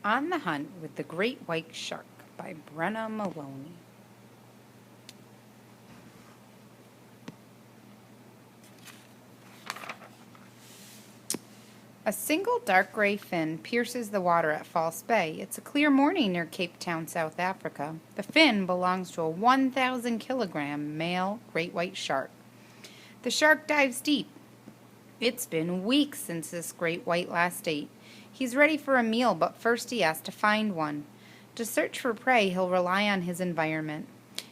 On the Hunt with the Great White Shark by Brenna Maloney. A single dark gray fin pierces the water at False Bay. It's a clear morning near Cape Town, South Africa. The fin belongs to a 1,000-kilogram male great white shark. The shark dives deep. It's been weeks since this great white last ate. He's ready for a meal, but first he has to find one. To search for prey, he'll rely on his environment.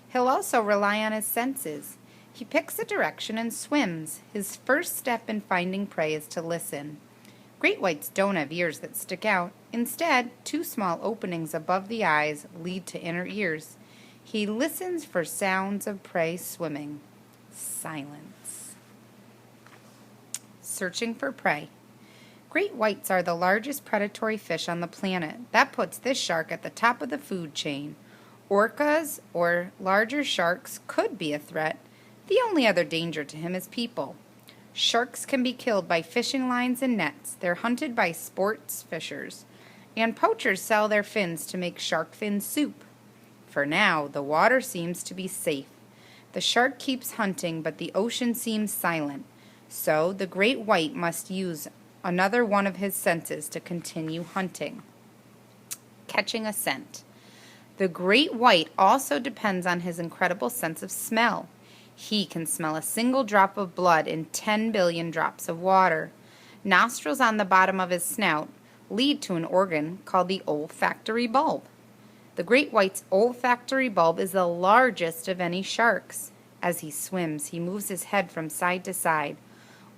He'll also rely on his senses. He picks a direction and swims. His first step in finding prey is to listen. Great whites don't have ears that stick out. Instead, two small openings above the eyes lead to inner ears. He listens for sounds of prey swimming. Silence. Searching for prey. Great whites are the largest predatory fish on the planet. That puts this shark at the top of the food chain. Orcas or larger sharks could be a threat. The only other danger to him is people. Sharks can be killed by fishing lines and nets. They're hunted by sports fishers. And poachers sell their fins to make shark fin soup. For now, the water seems to be safe. The shark keeps hunting, but the ocean seems silent. So the great white must use another one of his senses to continue hunting. Catching a scent. The great white also depends on his incredible sense of smell. He can smell a single drop of blood in 10 billion drops of water. Nostrils on the bottom of his snout lead to an organ called the olfactory bulb. The great white's olfactory bulb is the largest of any shark's. As he swims, he moves his head from side to side.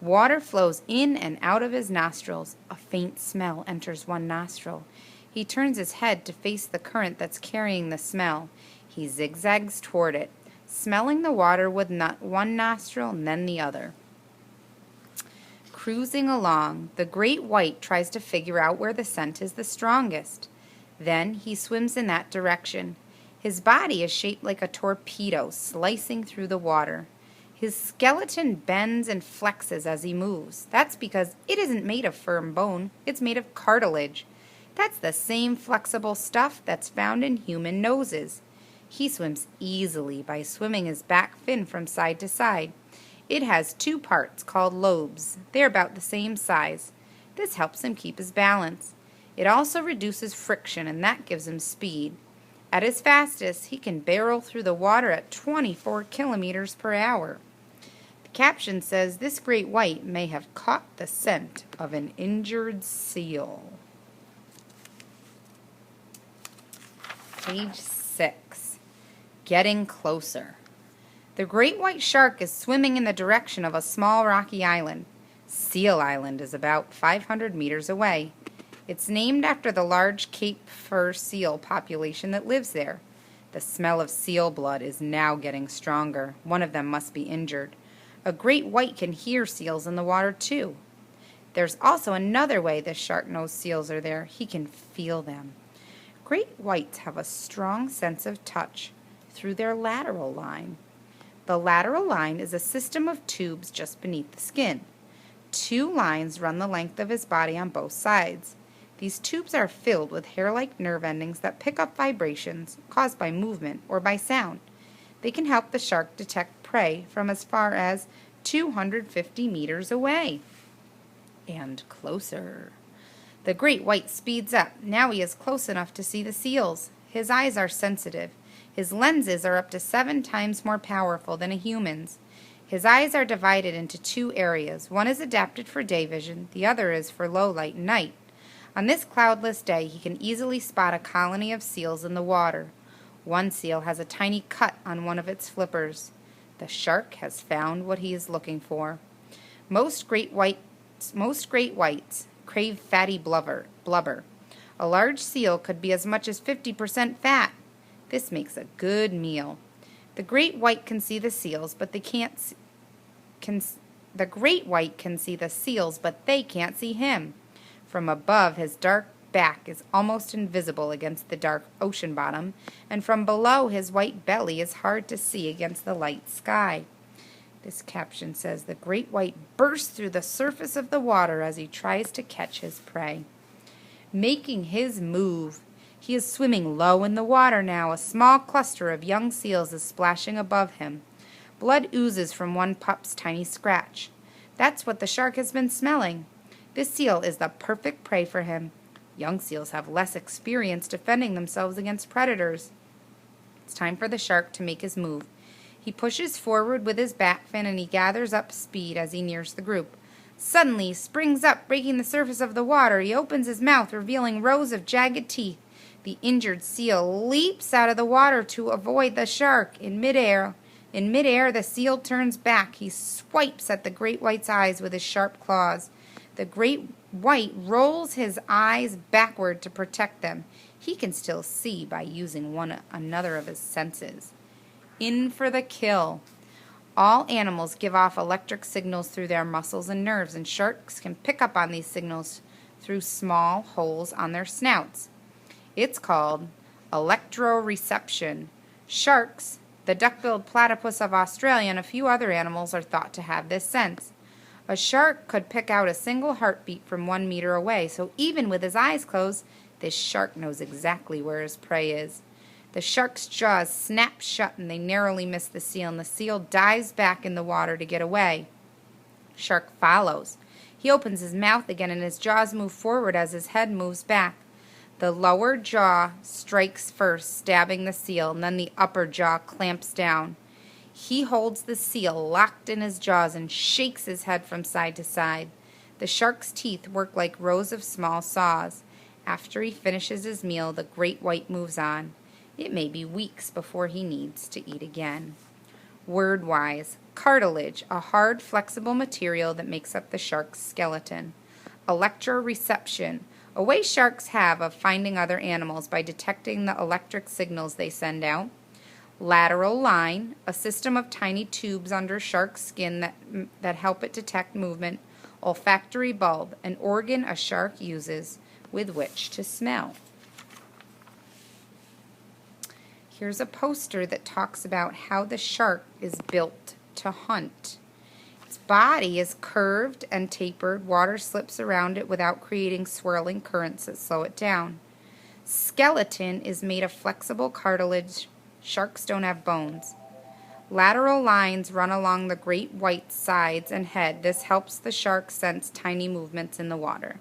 Water flows in and out of his nostrils. A faint smell enters one nostril. He turns his head to face the current that's carrying the smell. He zigzags toward it, smelling the water with one nostril and then the other. Cruising along, the great white tries to figure out where the scent is the strongest. Then he swims in that direction. His body is shaped like a torpedo, slicing through the water. His skeleton bends and flexes as he moves. That's because it isn't made of firm bone, it's made of cartilage. That's the same flexible stuff that's found in human noses. He swims easily by swimming his back fin from side to side. It has two parts called lobes. They're about the same size. This helps him keep his balance. It also reduces friction, and that gives him speed. At his fastest, he can barrel through the water at 24 kilometers per hour. The caption says this great white may have caught the scent of an injured seal. Page 6. Getting closer. The great white shark is swimming in the direction of a small rocky island. Seal Island is about 500 meters away. It's named after the large Cape fur seal population that lives there. The smell of seal blood is now getting stronger. One of them must be injured. A great white can hear seals in the water too. There's also another way the shark knows seals are there. He can feel them. Great whites have a strong sense of touch through their lateral line. The lateral line is a system of tubes just beneath the skin. Two lines run the length of his body on both sides. These tubes are filled with hair-like nerve endings that pick up vibrations caused by movement or by sound. They can help the shark detect prey from as far as 250 meters away. And closer. The great white speeds up. Now he is close enough to see the seals. His eyes are sensitive. His lenses are up to 7 times more powerful than a human's. His eyes are divided into two areas. One is adapted for day vision. The other is for low light and night. On this cloudless day, he can easily spot a colony of seals in the water. One seal has a tiny cut on one of its flippers. The shark has found what he is looking for. Most great whites crave fatty blubber. A large seal could be as much as 50% fat. This makes a good meal. The great white can see the seals, but they can't see him. From above, his dark back is almost invisible against the dark ocean bottom, and from below, his white belly is hard to see against the light sky. This caption says the great white bursts through the surface of the water as he tries to catch his prey. making his move. He is swimming low in the water now. A small cluster of young seals is splashing above him. Blood oozes from one pup's tiny scratch. That's what the shark has been smelling. This seal is the perfect prey for him. Young seals have less experience defending themselves against predators. It's time for the shark to make his move. He pushes forward with his back fin and he gathers up speed as he nears the group. Suddenly he springs up, breaking the surface of the water. He opens his mouth, revealing rows of jagged teeth. The injured seal leaps out of the water to avoid the shark. In midair, the seal turns back. He swipes at the great white's eyes with his sharp claws. The great white rolls his eyes backward to protect them. He can still see by using another of his senses. In for the kill. All animals give off electric signals through their muscles and nerves, and sharks can pick up on these signals through small holes on their snouts. It's called electroreception. Sharks, the duck-billed platypus of Australia, and a few other animals are thought to have this sense. A shark could pick out a single heartbeat from 1 meter away, so even with his eyes closed, this shark knows exactly where his prey is. The shark's jaws snap shut and they narrowly miss the seal, and the seal dives back in the water to get away. Shark follows. He opens his mouth again and his jaws move forward as his head moves back. The lower jaw strikes first, stabbing the seal, and then the upper jaw clamps down. He holds the seal locked in his jaws and shakes his head from side to side. The shark's teeth work like rows of small saws. After he finishes his meal, the great white moves on. It may be weeks before he needs to eat again. Word-wise, cartilage, a hard, flexible material that makes up the shark's skeleton. Electroreception, a way sharks have of finding other animals by detecting the electric signals they send out. Lateral line, a system of tiny tubes under shark's skin that help it detect movement. Olfactory bulb, an organ a shark uses with which to smell. Here's a poster that talks about how the shark is built to hunt. Its body is curved and tapered. Water slips around it without creating swirling currents that slow it down. Skeleton is made of flexible cartilage. Sharks don't have bones. Lateral lines run along the great white sides and head. This helps the shark sense tiny movements in the water.